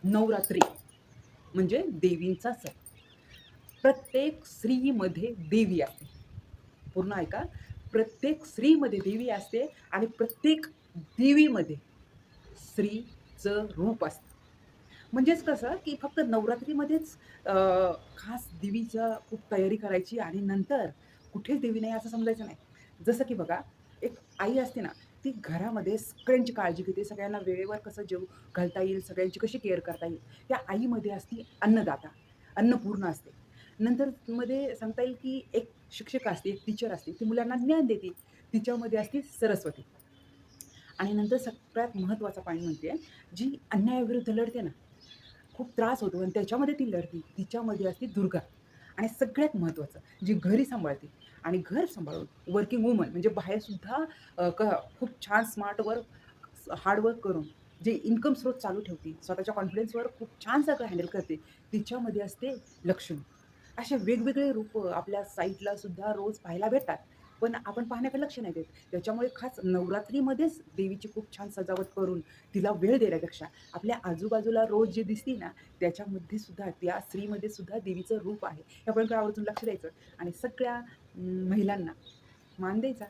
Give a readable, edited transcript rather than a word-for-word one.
नवरात्री म्हणजे देवींचा सण. प्रत्येक स्त्रीमध्ये देवी असते. पूर्ण ऐका. प्रत्येक स्त्रीमध्ये देवी असते आणि प्रत्येक देवीमध्ये स्त्रीचं रूप असतं. म्हणजेच कसं, की फक्त नवरात्रीमध्येच अ, खास देवीच्या खूप तयारी करायची आणि नंतर कुठेच देवी नाही असं समजायचं नाही. जसं की बघा, एक आई असते ना, ती घरामध्ये सगळ्यांची काळजी घेते. सगळ्यांना वेळेवर कसं जेवू घालता येईल, सगळ्यांची कशी केअर करता येईल. त्या आईमध्ये असती अन्नदाता, अन्नपूर्णा असते. नंतर मध्ये सांगता येईल, की एक शिक्षिका असते, एक टीचर असते. ती मुलांना ज्ञान देते. तिच्यामध्ये असते सरस्वती. आणि नंतर सगळ्यात महत्त्वाचा पॉइंट म्हणते, जी अन्यायाविरुद्ध लढते ना, खूप त्रास होतो आणि त्याच्यामध्ये ती लढते. तिच्यामध्ये असते दुर्गा आणि सगळ्यात महत्त्वाचं जी घरी सांभाळते आणि घर सांभाळून वर्किंग वुमन म्हणजे बाहेरसुद्धा खूप छान स्मार्ट वर्क, हार्ड वर्क करून जे इन्कम स्रोत चालू ठेवते, स्वतःच्या कॉन्फिडन्सवर खूप छान सगळं हँडल करते. तिच्यामध्ये असते लक्ष्मी. असे वेगवेगळे रूपं आपल्या साईटला सुद्धा रोज पाहायला भेटतात. पण आपण पाहण्याकडे लक्ष नाही देत. त्याच्यामुळे खास नवरात्रीमध्येच देवीची खूप छान सजावट करून तिला वेळ देण्यापेक्षा आपल्या आजूबाजूला रोज जे दिसते ना, त्याच्यामध्ये सुद्धा त्या स्त्रीमध्ये सुद्धा देवीचं रूप आहे. या पॉइंटवर आवर्जून लक्ष द्यायचं आणि सगळ्या महिलांना मान द्यायचा.